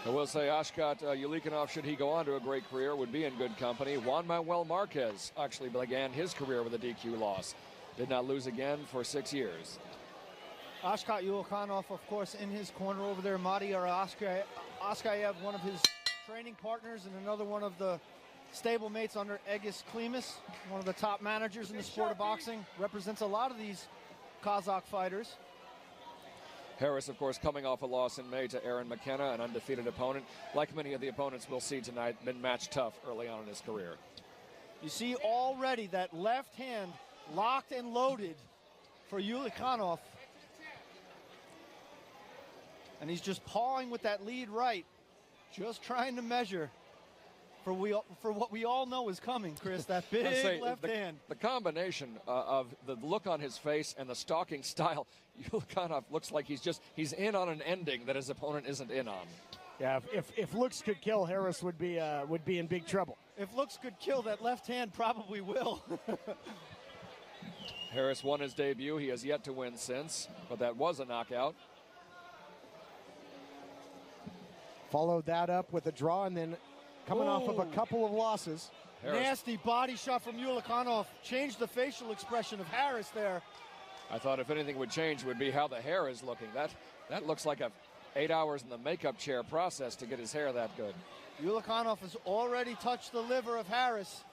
I will say Ashkat Ualikhanov, should he go on to a great career, would be in good company. Juan Manuel Marquez actually began his career with a DQ loss. Did not lose again for 6 years. Ashkat Ualikhanov, of course, in his corner over there. Madiar Askayev, one of his training partners and another one of the stablemates under Egis Klimas, one of the top managers in the sport of boxing. Represents a lot of these Kazakh fighters. Harris, of course, coming off a loss in May to Aaron McKenna, an undefeated opponent. Like many of the opponents we'll see tonight, been matched tough early on in his career. You see already that left hand locked and loaded for Ualikhanov. And he's just pawing with that lead right, just trying to measure for what we all know is coming, Chris, that big left hand. The combination of the look on his face and the stalking style, Ualikhanov looks like he's in on an ending that his opponent isn't in on. Yeah, if looks could kill, Harris would be in big trouble. If looks could kill, that left hand probably will. Harris won his debut. He has yet to win since, but that was a knockout. Followed that up with a draw, and then coming off of a couple of losses. Harris. Nasty body shot from Ualikhanov. Changed the facial expression of Harris there. I thought if anything would change, would be how the hair is looking. That looks like a 8 hours in the makeup chair process to get his hair that good. Ualikhanov has already touched the liver of Harris.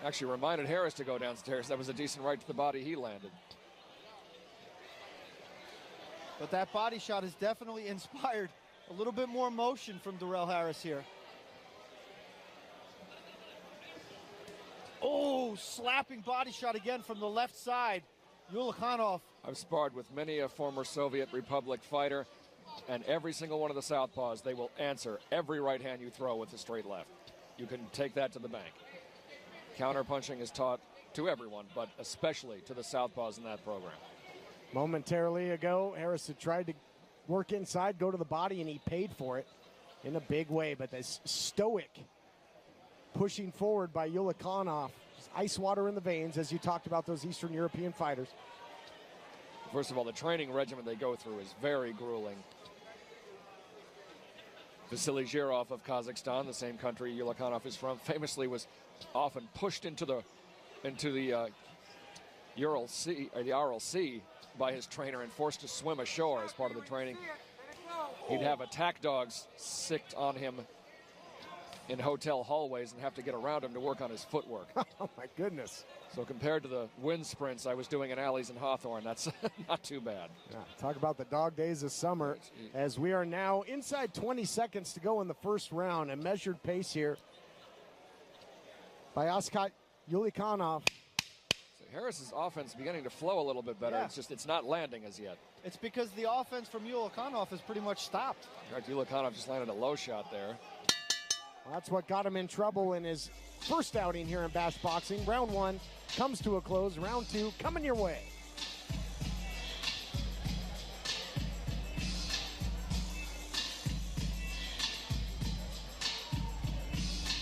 Actually reminded Harris to go downstairs. That was a decent right to the body he landed. But that body shot has definitely inspired a little bit more motion from Darel Harris here. Oh, slapping body shot again from the left side. Ualikhanov. I've sparred with many a former Soviet Republic fighter, and every single one of the southpaws, they will answer every right hand you throw with a straight left. You can take that to the bank. Counterpunching is taught to everyone, but especially to the southpaws in that program. Momentarily ago, Harris had tried to work inside, go to the body, and he paid for it in a big way. But this stoic pushing forward by Ualikhanov, ice water in the veins, as you talked about those Eastern European fighters. First of all, the training regimen they go through is very grueling. Vasily Zhirov of Kazakhstan, the same country Ualikhanov is from, famously was often pushed into the Ural Sea, or the Aral Sea, by his trainer and forced to swim ashore as part of the training. He'd have attack dogs sicked on him in hotel hallways and have to get around him to work on his footwork. Oh my goodness. So compared to the wind sprints I was doing in alleys in Hawthorne, that's not too bad. Yeah, talk about the dog days of summer, as we are now inside 20 seconds to go in the first round. A measured pace here by Ashkat Ualikhanov. So Harris's offense is beginning to flow a little bit better. Yeah. It's just it's not landing as yet. It's because the offense from Ualikhanov has pretty much stopped. In fact, Ualikhanov just landed a low shot there. Well, that's what got him in trouble in his first outing here in Bash Boxing. Round one comes to a close. Round two coming your way.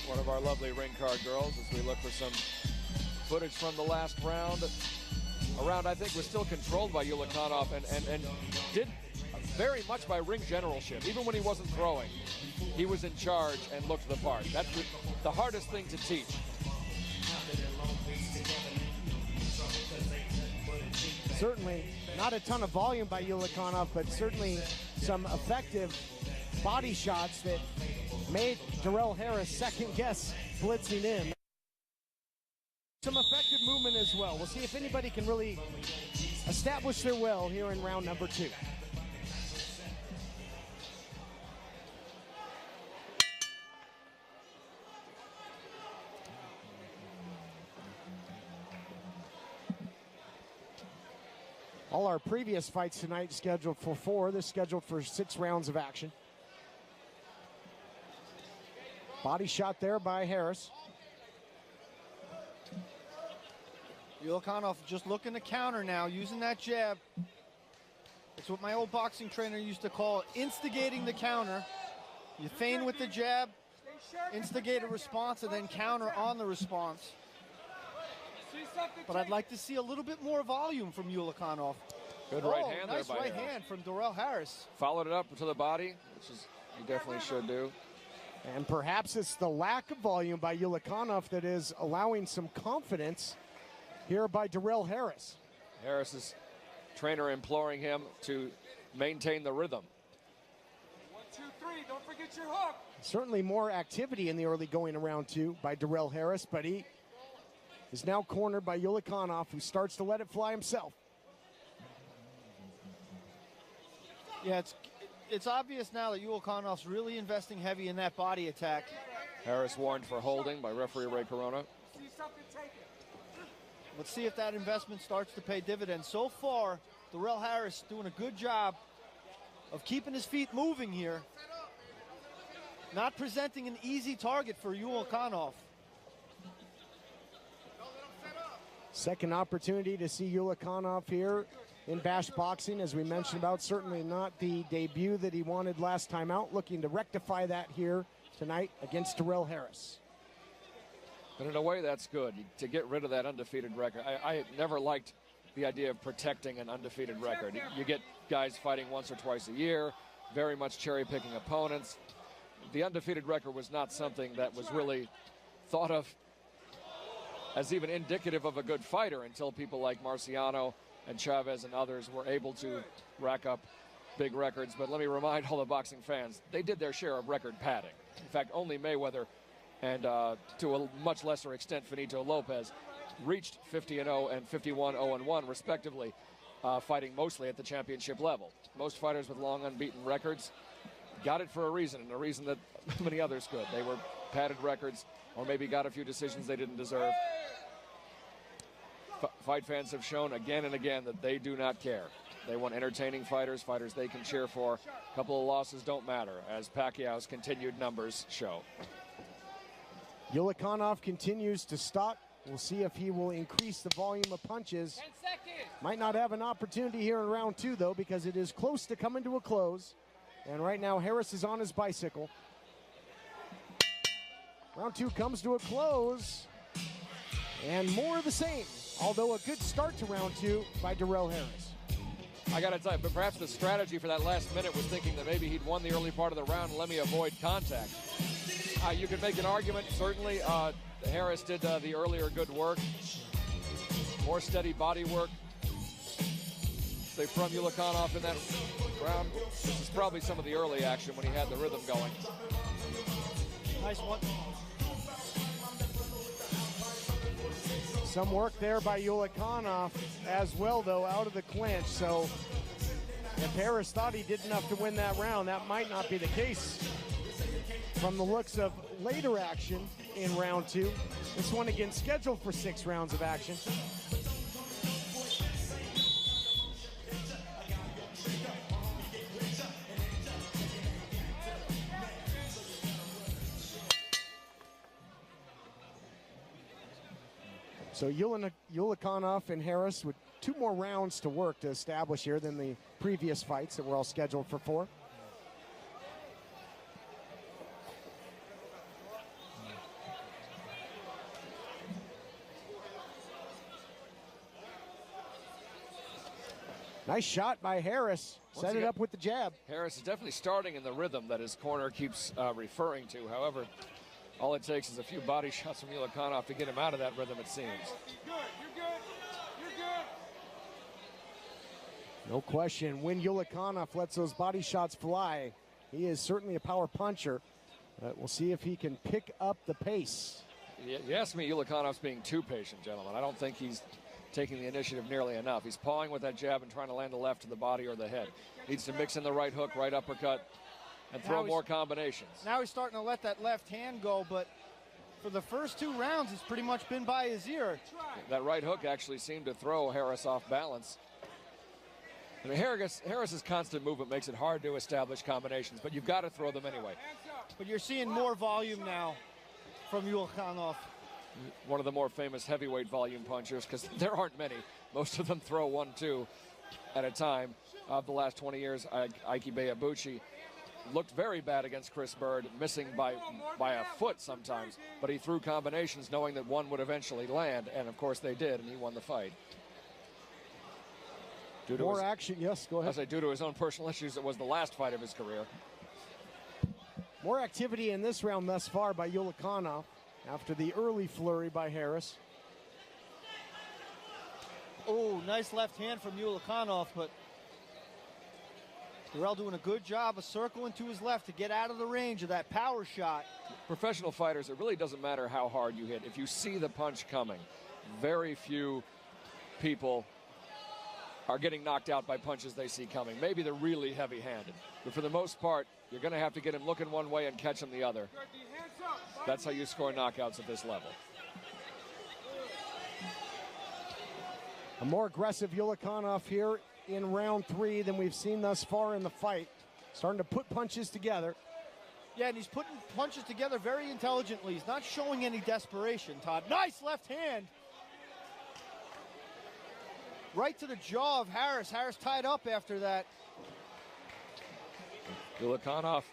One of our lovely ring card girls as we look for some footage from the last round. A round I think was still controlled by Ualikhanov and did very much by ring generalship. Even when he wasn't throwing, he was in charge and looked the part. That's the hardest thing to teach. Certainly not a ton of volume by Ualikhanov, but certainly some effective body shots that made Darel Harris second guess blitzing in. Some effective movement as well. We'll see if anybody can really establish their will here in round number two. All our previous fights tonight scheduled for 4. This scheduled for 6 rounds of action. Body shot there by Harris. Ualikhanov just looking to counter now, using that jab. It's what my old boxing trainer used to call instigating the counter. You feign with the jab, instigate a response, and then counter on the response. But I'd like to see a little bit more volume from Ualikhanov. Good right hand nice there by right hand from Darel Harris. Followed it up to the body, which is He definitely should do. And perhaps it's the lack of volume by Ulikanov that is allowing some confidence here by Darel Harris. Harris's trainer imploring him to maintain the rhythm. 1, 2, 3, don't forget your hook. Certainly more activity in the early going of round 2 by Darel Harris, but he is now cornered by Ulikanov, who starts to let it fly himself. Yeah, it's obvious now that Ulichanov's really investing heavy in that body attack. Harris warned for holding by referee Ray Corona. See something, take it. Let's see if that investment starts to pay dividends. So far, Darel Harris doing a good job of keeping his feet moving here. Not presenting an easy target for Ulikanov. Second opportunity to see Ulikanov here in Bash Boxing, as we mentioned about. Certainly not the debut that he wanted last time out. Looking to rectify that here tonight against Darel Harris. But in a way, that's good, to get rid of that undefeated record. I never liked the idea of protecting an undefeated record. You get guys fighting once or twice a year, very much cherry-picking opponents. The undefeated record was not something that was really thought of as even indicative of a good fighter until people like Marciano and Chavez and others were able to rack up big records. But let me remind all the boxing fans, they did their share of record padding. In fact, only Mayweather and to a much lesser extent Finito Lopez reached 50-0 and 51-0-1 respectively, fighting mostly at the championship level. Most fighters with long unbeaten records got it for a reason, and a reason that many others could. They were padded records, or maybe got a few decisions they didn't deserve. Fight fans have shown again and again that they do not care. They want entertaining fighters, fighters they can cheer for. A couple of losses don't matter, as Pacquiao's continued numbers show. Ulikanov continues to stalk. We'll see if he will increase the volume of punches. 10 seconds. Might not have an opportunity here in round 2, though, because it is close to coming to a close. And right now, Harris is on his bicycle. Round 2 comes to a close. And more of the same, although a good start to round 2 by Darel Harris. I got to tell you, but perhaps the strategy for that last minute was thinking that maybe he'd won the early part of the round and let me avoid contact. You could make an argument, certainly. Harris did the earlier good work. More steady body work. Say from Ulikanov in that round. This is probably some of the early action when he had the rhythm going. Nice one. Some work there by Ulikanov as well, though, out of the clinch. So if Harris thought he did enough to win that round, that might not be the case. From the looks of later action in round 2, this one again scheduled for 6 rounds of action. So Ulikanov and Harris with 2 more rounds to work to establish here than the previous fights that were all scheduled for 4. Nice shot by Harris. Set it up with the jab. Harris is definitely starting in the rhythm that his corner keeps referring to. However, all it takes is a few body shots from Ulikanov to get him out of that rhythm, it seems. You're good. No question, when Ulikanov lets those body shots fly, he is certainly a power puncher. We'll see if he can pick up the pace. You ask me, Ulikanov's being too patient, gentlemen. I don't think he's taking the initiative nearly enough. He's pawing with that jab and trying to land a left to the body or the head. Needs to mix in the right hook, right uppercut, and throw more combinations. Now he's starting to let that left hand go, but for the first 2 rounds, it's pretty much been by his ear. That right hook actually seemed to throw Harris off balance. I mean, Harris's constant movement makes it hard to establish combinations, but you've got to throw them anyway. But you're seeing more volume now from Ulikanov. One of the more famous heavyweight volume punchers, because there aren't many. Most of them throw 1-2 at a time. Of the last 20 years, Ike Beabuchi looked very bad against Chris Bird, missing by a foot sometimes, but he threw combinations knowing that one would eventually land, and of course they did, and he won the fight. More action, yes, go ahead. I say due to his own personal issues, it was the last fight of his career. More activity in this round thus far by Ulikanov after the early flurry by Harris. Oh, nice left hand from Ulikanov, but Darel doing a good job of circling to his left to get out of the range of that power shot. Professional fighters, it really doesn't matter how hard you hit. If you see the punch coming, very few people are getting knocked out by punches they see coming. Maybe they're really heavy-handed. But for the most part, you're going to have to get him looking one way and catch him the other. That's how you score knockouts at this level. A more aggressive Ulikanov here in round 3 than we've seen thus far in the fight. Starting to put punches together. Yeah, and he's putting punches together very intelligently. He's not showing any desperation, Todd. Nice left hand. Right to the jaw of Harris. Harris tied up after that. Ulikanov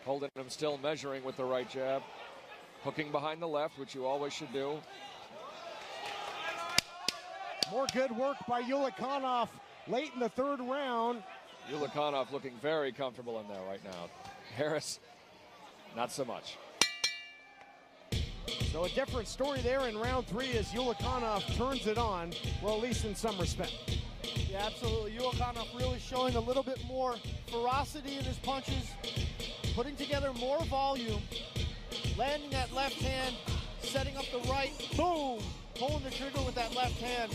holding him still, measuring with the right jab. Hooking behind the left, which you always should do. More good work by Ulikanov late in the 3rd round. Ulikanov looking very comfortable in there right now. Harris, not so much. So a different story there in round 3 as Ulikanov turns it on, well, at least in some respect. Yeah, absolutely. Ulikanov really showing a little bit more ferocity in his punches, putting together more volume, landing that left hand, setting up the right, boom, pulling the trigger with that left hand.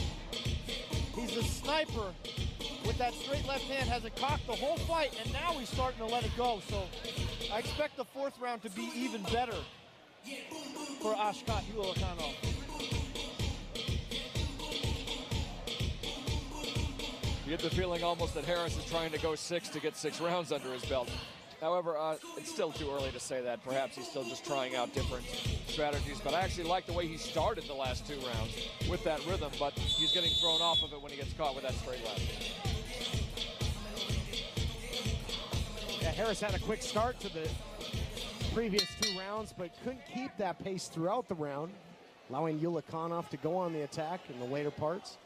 He's a sniper with that straight left hand, has it cocked the whole fight, and now he's starting to let it go. So I expect the 4th round to be even better for Ashkat Ualikhanov. You get the feeling almost that Harris is trying to go 6 to get 6 rounds under his belt. However, it's still too early to say that. Perhaps he's still just trying out different strategies. But I actually like the way he started the last 2 rounds with that rhythm, but he's getting thrown off of it when he gets caught with that straight left. Yeah, Harris had a quick start to the previous 2 rounds, but couldn't keep that pace throughout the round, allowing Ulikanov to go on the attack in the later parts.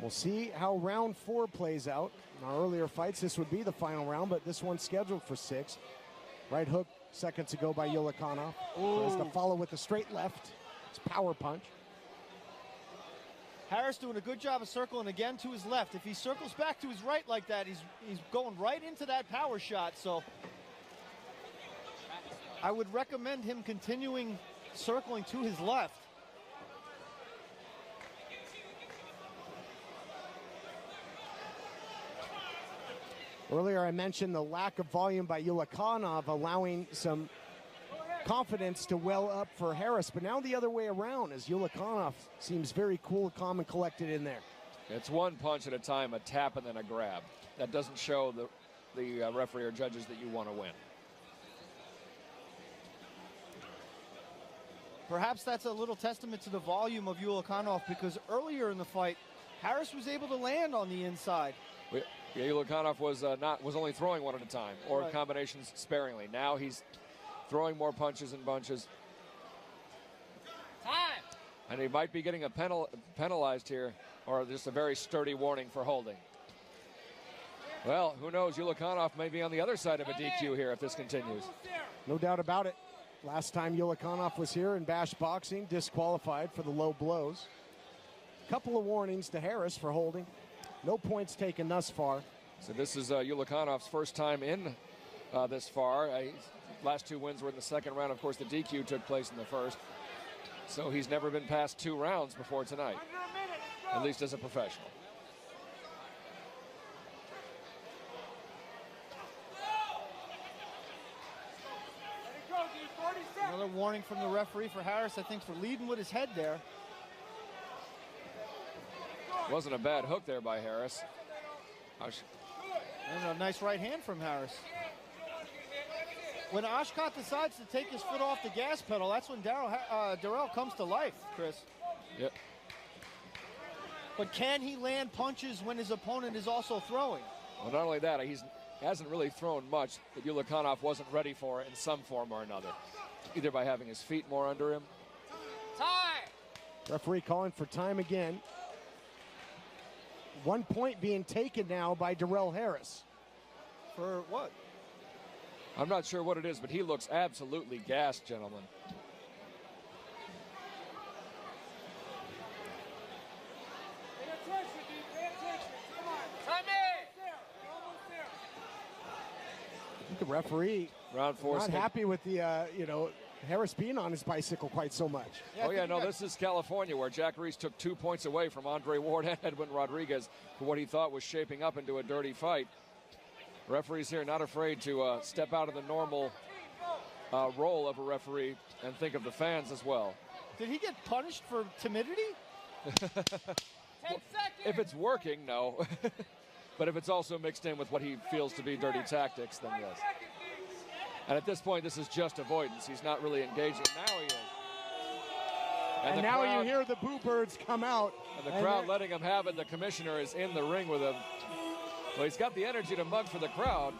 We'll see how round 4 plays out. In our earlier fights, this would be the final round, but this one's scheduled for 6. Right hook seconds ago by Ulikanov. Tries to follow with the straight left. It's power punch. Harris doing a good job of circling again to his left. If he circles back to his right like that, he's going right into that power shot. So I would recommend him continuing circling to his left. Earlier I mentioned the lack of volume by Ulikanov, allowing some confidence to well up for Harris, but now the other way around as Ulikanov seems very cool, calm, and collected in there. It's one punch at a time, a tap and then a grab. That doesn't show the referee or judges that you want to win. Perhaps that's a little testament to the volume of Ulikanov, because earlier in the fight, Harris was able to land on the inside. Yeah, Ulikanov was only throwing one at a time, or right. Combinations sparingly. Now he's throwing more punches and bunches. Time. And he might be getting penalized here, or just a very sturdy warning for holding. Well, who knows? Ulikanov may be on the other side of a DQ here if this continues. No doubt about it. Last time Ulikanov was here in Bash Boxing, disqualified for the low blows. Couple of warnings to Harris for holding. No points taken thus far. So this is Ulikhanov's first time in this far. Last 2 wins were in the 2nd round. Of course, the DQ took place in the 1st. So he's never been past 2 rounds before tonight, at least as a professional. Another warning from the referee for Harris, I think, for leading with his head there. Wasn't a bad hook there by Harris. And a nice right hand from Harris. When Ashkat decides to take his foot off the gas pedal, that's when Darel comes to life, Chris. Yep. But can he land punches when his opponent is also throwing? Well, not only that, he hasn't really thrown much that Ulikanov wasn't ready for in some form or another, either by having his feet more under him. Time! Referee calling for time again. 1 point being taken now by Darel Harris. For what? I'm not sure what it is, but he looks absolutely gassed, gentlemen. Pay attention, dude. Pay attention. Come on. Time in. Almost there. I think the referee Round 4. not happy with the, Harris being on his bicycle quite so much. This is California, where Jack Reese took 2 points away from Andre Ward and Edwin Rodriguez for what he thought was shaping up into a dirty fight. Referees here not afraid to step out of the normal role of a referee and think of the fans as well. Did he get punished for timidity? 10 seconds. If it's working, no. But if it's also mixed in with what he feels to be dirty tactics, then yes. And at this point, this is just avoidance. He's not really engaging. Now he is. And now you hear the boo birds come out. And the crowd letting him have it. The commissioner is in the ring with him. Well, he's got the energy to mug for the crowd.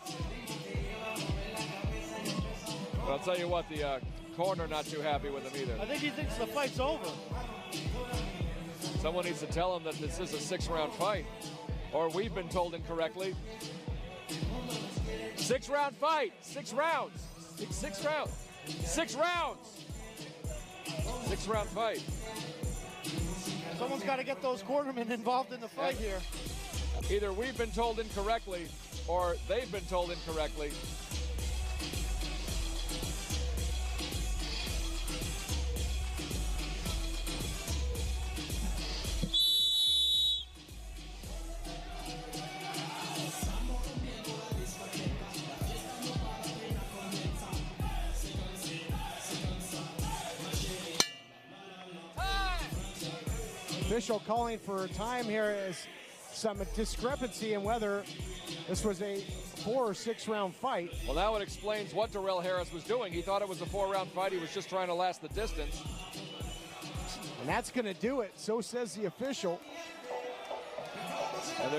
But I'll tell you what, the corner not too happy with him either. I think he thinks the fight's over. Someone needs to tell him that this is a 6-round fight. Or we've been told incorrectly. 6-round fight. 6 rounds. 6 rounds. 6 rounds. 6-round fight. Someone's got to get those cornermen involved in the fight here. Either we've been told incorrectly or they've been told incorrectly. Official calling for time here is some discrepancy in whether this was a 4 or 6 round fight. Well, now it explains what Darel Harris was doing. He thought it was a 4-round fight. He was just trying to last the distance. And that's going to do it. So says the official. And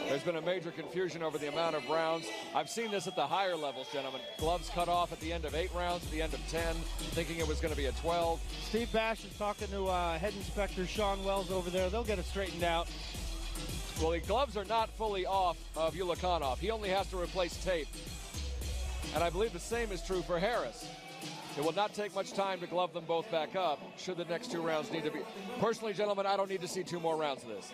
there's been a major confusion over the amount of rounds. I've seen this at the higher levels, gentlemen. Gloves cut off at the end of 8 rounds, at the end of 10, thinking it was going to be a 12. Steve Bash is talking to head inspector Sean Wells over there. They'll get it straightened out. Well, the gloves are not fully off of Ualikhanov. He only has to replace tape. And I believe the same is true for Harris. It will not take much time to glove them both back up, should the next 2 rounds need to be. Personally, gentlemen, I don't need to see 2 more rounds of this.